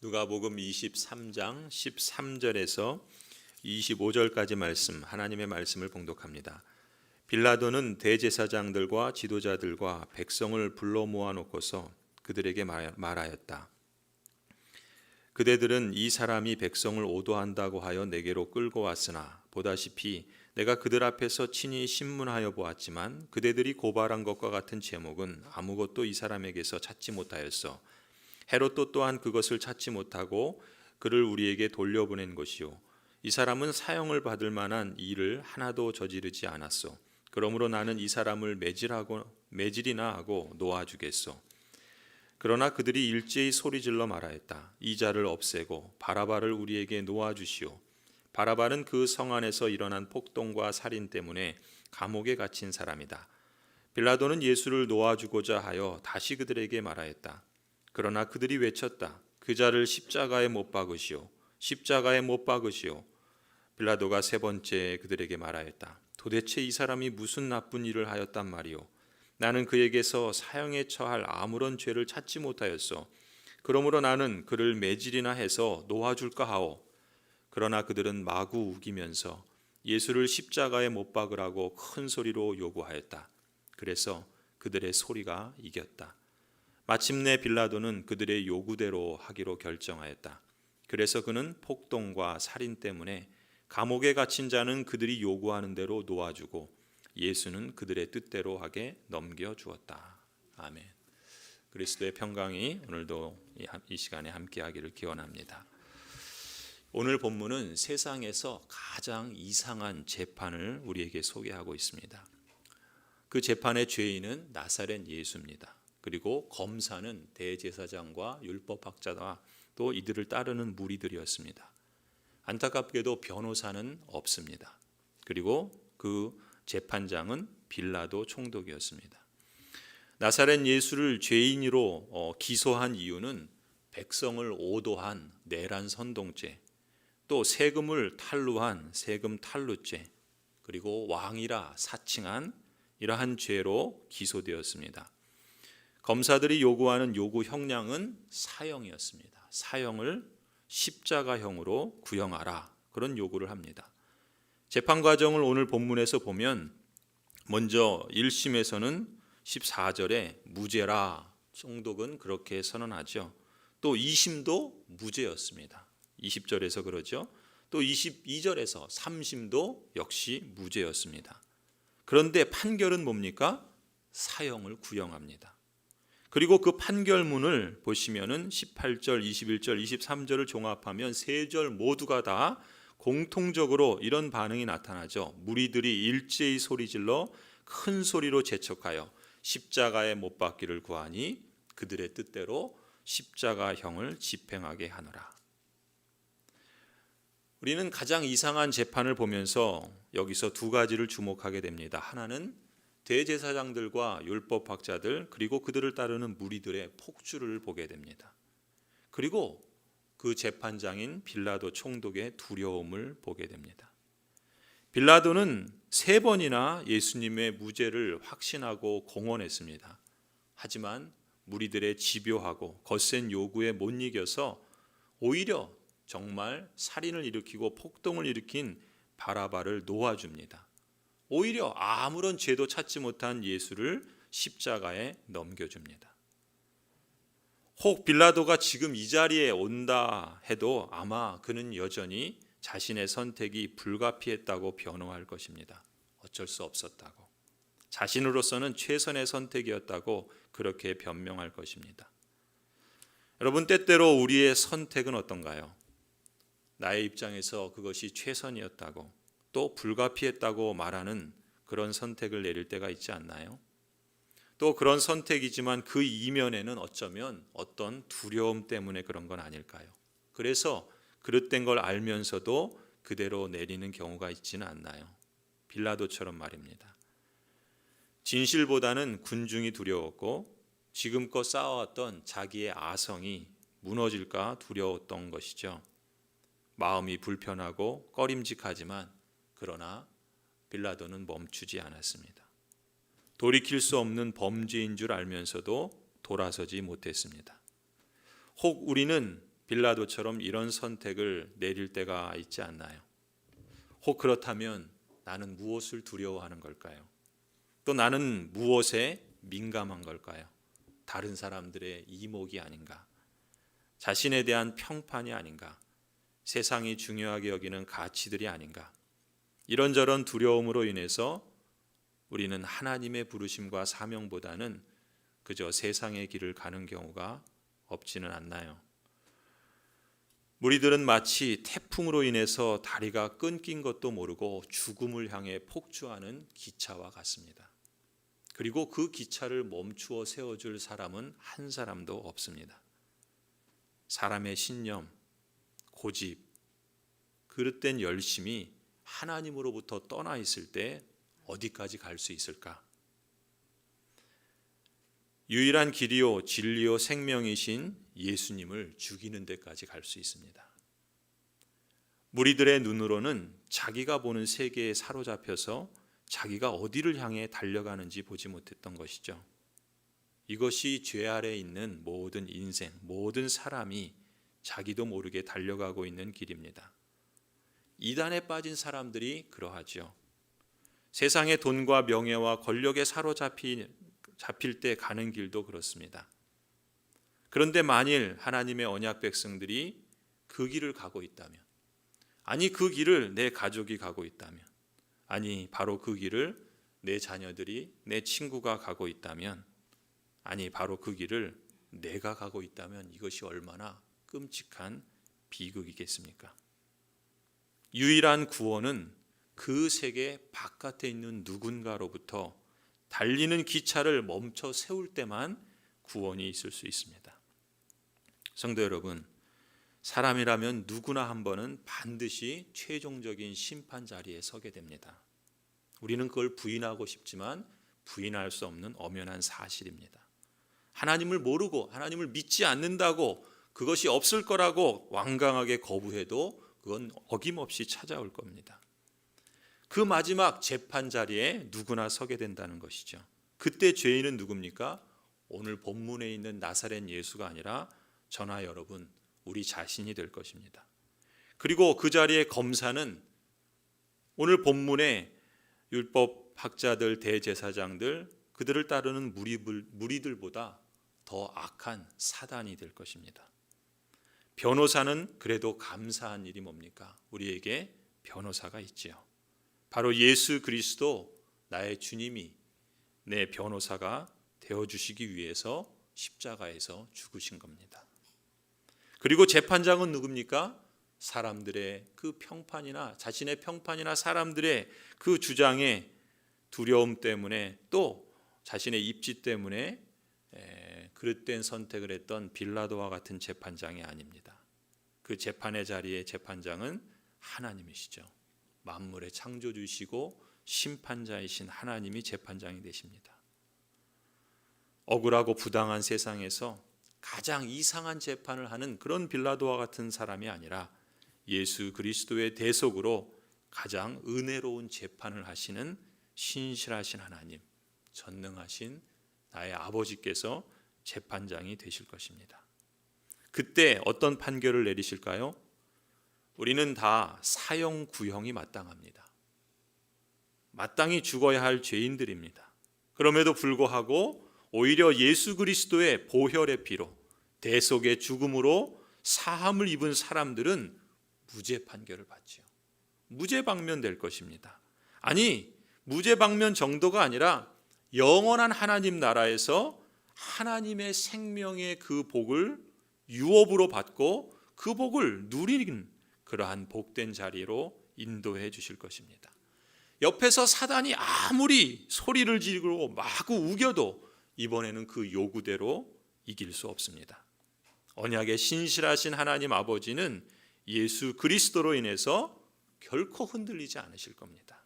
누가복음 23장 13절에서 25절까지 말씀, 하나님의 말씀을 봉독합니다. 빌라도는 대제사장들과 지도자들과 백성을 불러 모아놓고서 그들에게 말하였다. 그대들은 이 사람이 백성을 오도한다고 하여 내게로 끌고 왔으나 보다시피 내가 그들 앞에서 친히 신문하여 보았지만 그대들이 고발한 것과 같은 제목은 아무것도 이 사람에게서 찾지 못하였어. 헤롯도 또한 그것을 찾지 못하고 그를 우리에게 돌려보낸 것이요, 이 사람은 사형을 받을 만한 일을 하나도 저지르지 않았소. 그러므로 나는 이 사람을 매질이나 하고 놓아주겠소. 그러나 그들이 일제히 소리질러 말하였다. 이 자를 없애고 바라바를 우리에게 놓아주시오. 바라바는 그 성 안에서 일어난 폭동과 살인 때문에 감옥에 갇힌 사람이다. 빌라도는 예수를 놓아주고자 하여 다시 그들에게 말하였다. 그러나 그들이 외쳤다. 그 자를 십자가에 못 박으시오. 십자가에 못 박으시오. 빌라도가 세 번째 그들에게 말하였다. 도대체 이 사람이 무슨 나쁜 일을 하였단 말이오. 나는 그에게서 사형에 처할 아무런 죄를 찾지 못하였소. 그러므로 나는 그를 매질이나 해서 놓아줄까 하오. 그러나 그들은 마구 우기면서 예수를 십자가에 못 박으라고 큰 소리로 요구하였다. 그래서 그들의 소리가 이겼다. 마침내 빌라도는 그들의 요구대로 하기로 결정하였다. 그래서 그는 폭동과 살인 때문에 감옥에 갇힌 자는 그들이 요구하는 대로 놓아주고 예수는 그들의 뜻대로 하게 넘겨주었다. 아멘. 그리스도의 평강이 오늘도 이 시간에 함께하기를 기원합니다. 오늘 본문은 세상에서 가장 이상한 재판을 우리에게 소개하고 있습니다. 그 재판의 죄인은 나사렛 예수입니다. 그리고 검사는 대제사장과 율법학자와 또 이들을 따르는 무리들이었습니다. 안타깝게도 변호사는 없습니다. 그리고 그 재판장은 빌라도 총독이었습니다. 나사렛 예수를 죄인으로 기소한 이유는 백성을 오도한 내란 선동죄, 또 세금을 탈루한 세금 탈루죄, 그리고 왕이라 사칭한 이러한 죄로 기소되었습니다. 검사들이 요구하는 요구 형량은 사형이었습니다. 사형을 십자가형으로 구형하라, 그런 요구를 합니다. 재판 과정을 오늘 본문에서 보면 먼저 1심에서는 14절에 무죄라 총독은 그렇게 선언하죠. 또 2심도 무죄였습니다. 20절에서 그러죠. 또 22절에서 3심도 역시 무죄였습니다. 그런데 판결은 뭡니까? 사형을 구형합니다. 그리고 그 판결문을 보시면은 18절, 21절, 23절을 종합하면 세 절 모두가 다 공통적으로 이런 반응이 나타나죠. 무리들이 일제히 소리질러 큰 소리로 재촉하여 십자가에 못 박기를 구하니 그들의 뜻대로 십자가형을 집행하게 하노라. 우리는 가장 이상한 재판을 보면서 여기서 두 가지를 주목하게 됩니다. 하나는 대제사장들과 율법학자들 그리고 그들을 따르는 무리들의 폭주를 보게 됩니다. 그리고 그 재판장인 빌라도 총독의 두려움을 보게 됩니다. 빌라도는 세 번이나 예수님의 무죄를 확신하고 공언했습니다. 하지만 무리들의 집요하고 거센 요구에 못 이겨서 오히려 정말 살인을 일으키고 폭동을 일으킨 바라바를 놓아줍니다. 오히려 아무런 죄도 찾지 못한 예수를 십자가에 넘겨줍니다. 혹 빌라도가 지금 이 자리에 온다 해도 아마 그는 여전히 자신의 선택이 불가피했다고 변호할 것입니다. 어쩔 수 없었다고. 자신으로서는 최선의 선택이었다고 그렇게 변명할 것입니다. 여러분, 때때로 우리의 선택은 어떤가요? 나의 입장에서 그것이 최선이었다고 또 불가피했다고 말하는 그런 선택을 내릴 때가 있지 않나요? 또 그런 선택이지만 그 이면에는 어쩌면 어떤 두려움 때문에 그런 건 아닐까요? 그래서 그릇된 걸 알면서도 그대로 내리는 경우가 있지는 않나요? 빌라도처럼 말입니다. 진실보다는 군중이 두려웠고 지금껏 쌓아왔던 자기의 아성이 무너질까 두려웠던 것이죠. 마음이 불편하고 꺼림직하지만 그러나 빌라도는 멈추지 않았습니다. 돌이킬 수 없는 범죄인 줄 알면서도 돌아서지 못했습니다. 혹 우리는 빌라도처럼 이런 선택을 내릴 때가 있지 않나요? 혹 그렇다면 나는 무엇을 두려워하는 걸까요? 또 나는 무엇에 민감한 걸까요? 다른 사람들의 이목이 아닌가? 자신에 대한 평판이 아닌가? 세상이 중요하게 여기는 가치들이 아닌가? 이런저런 두려움으로 인해서 우리는 하나님의 부르심과 사명보다는 그저 세상의 길을 가는 경우가 없지는 않나요? 무리들은 마치 태풍으로 인해서 다리가 끊긴 것도 모르고 죽음을 향해 폭주하는 기차와 같습니다. 그리고 그 기차를 멈추어 세워줄 사람은 한 사람도 없습니다. 사람의 신념, 고집, 그릇된 열심이 하나님으로부터 떠나 있을 때 어디까지 갈 수 있을까? 유일한 길이요 진리요 생명이신 예수님을 죽이는 데까지 갈 수 있습니다. 무리들의 눈으로는 자기가 보는 세계에 사로잡혀서 자기가 어디를 향해 달려가는지 보지 못했던 것이죠. 이것이 죄 아래 있는 모든 인생, 모든 사람이 자기도 모르게 달려가고 있는 길입니다. 이단에 빠진 사람들이 그러하죠. 세상의 돈과 명예와 권력에 사로잡힐 때 가는 길도 그렇습니다. 그런데 만일 하나님의 언약 백성들이 그 길을 가고 있다면, 아니 그 길을 내 가족이 가고 있다면, 아니 바로 그 길을 내 자녀들이, 내 친구가 가고 있다면, 아니 바로 그 길을 내가 가고 있다면 이것이 얼마나 끔찍한 비극이겠습니까? 유일한 구원은 그 세계 바깥에 있는 누군가로부터 달리는 기차를 멈춰 세울 때만 구원이 있을 수 있습니다. 성도 여러분, 사람이라면 누구나 한 번은 반드시 최종적인 심판 자리에 서게 됩니다. 우리는 그걸 부인하고 싶지만 부인할 수 없는 엄연한 사실입니다. 하나님을 모르고 하나님을 믿지 않는다고 그것이 없을 거라고 완강하게 거부해도 그건 어김없이 찾아올 겁니다. 그 마지막 재판 자리에 누구나 서게 된다는 것이죠. 그때 죄인은 누굽니까? 오늘 본문에 있는 나사렛 예수가 아니라 저나 여러분, 우리 자신이 될 것입니다. 그리고 그 자리의 검사는 오늘 본문에 율법학자들, 대제사장들, 그들을 따르는 무리들보다 더 악한 사단이 될 것입니다. 변호사는 그래도 감사한 일이 뭡니까? 우리에게 변호사가 있지요. 바로 예수 그리스도, 나의 주님이 내 변호사가 되어주시기 위해서 십자가에서 죽으신 겁니다. 그리고 재판장은 누굽니까? 사람들의 그 평판이나 자신의 평판이나 사람들의 그 주장에 두려움 때문에 또 자신의 입지 때문에 그릇된 선택을 했던 빌라도와 같은 재판장이 아닙니다. 그 재판의 자리의 재판장은 하나님이시죠. 만물의 창조주시고 심판자이신 하나님이 재판장이 되십니다. 억울하고 부당한 세상에서 가장 이상한 재판을 하는 그런 빌라도와 같은 사람이 아니라 예수 그리스도의 대속으로 가장 은혜로운 재판을 하시는 신실하신 하나님, 전능하신 나의 아버지께서 재판장이 되실 것입니다. 그때 어떤 판결을 내리실까요? 우리는 다 사형 구형이 마땅합니다. 마땅히 죽어야 할 죄인들입니다. 그럼에도 불구하고 오히려 예수 그리스도의 보혈의 피로, 대속의 죽음으로 사함을 입은 사람들은 무죄 판결을 받지요. 무죄 방면될 것입니다. 아니, 무죄 방면 정도가 아니라 영원한 하나님 나라에서 하나님의 생명의 그 복을 유업으로 받고 그 복을 누리는 그러한 복된 자리로 인도해 주실 것입니다. 옆에서 사단이 아무리 소리를 지르고 마구 우겨도 이번에는 그 요구대로 이길 수 없습니다. 언약의 신실하신 하나님 아버지는 예수 그리스도로 인해서 결코 흔들리지 않으실 겁니다.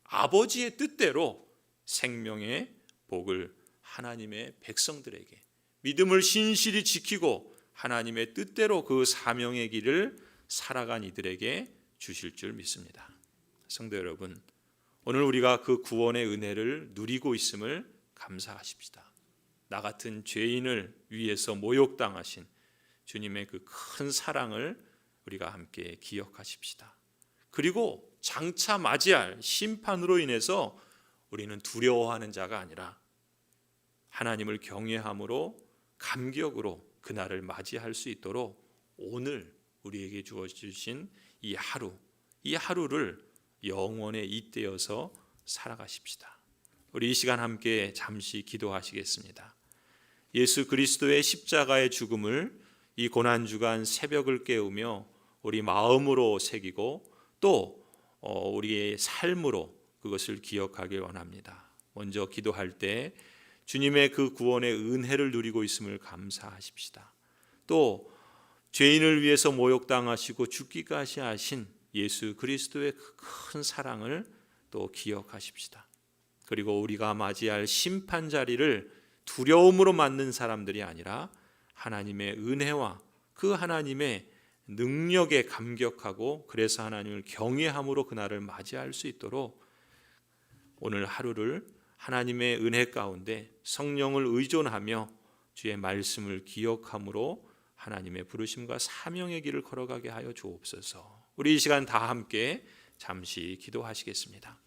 아버지의 뜻대로 생명의 복을 하나님의 백성들에게 믿음을 신실히 지키고 하나님의 뜻대로 그 사명의 길을 살아간 이들에게 주실 줄 믿습니다. 성도 여러분, 오늘 우리가 그 구원의 은혜를 누리고 있음을 감사하십시다. 나 같은 죄인을 위해서 모욕당하신 주님의 그 큰 사랑을 우리가 함께 기억하십시다. 그리고 장차 맞이할 심판으로 인해서 우리는 두려워하는 자가 아니라 하나님을 경외함으로 감격으로 그날을 맞이할 수 있도록 오늘 우리에게 주어주신 이 하루를 영원에 잇대어서 살아가십시다. 우리 이 시간 함께 잠시 기도하시겠습니다. 예수 그리스도의 십자가의 죽음을 이 고난주간 새벽을 깨우며 우리 마음으로 새기고 또 우리의 삶으로 그것을 기억하길 원합니다. 먼저 기도할 때 주님의 그 구원의 은혜를 누리고 있음을 감사하십시다. 또 죄인을 위해서 모욕당하시고 죽기까지 하신 예수 그리스도의 그 큰 사랑을 또 기억하십시다. 그리고 우리가 맞이할 심판 자리를 두려움으로 맞는 사람들이 아니라 하나님의 은혜와 그 하나님의 능력에 감격하고 그래서 하나님을 경외함으로 그날을 맞이할 수 있도록 오늘 하루를 하나님의 은혜 가운데 성령을 의존하며 주의 말씀을 기억함으로 하나님의 부르심과 사명의 길을 걸어가게 하여 주옵소서. 우리 이 시간 다 함께 잠시 기도하시겠습니다.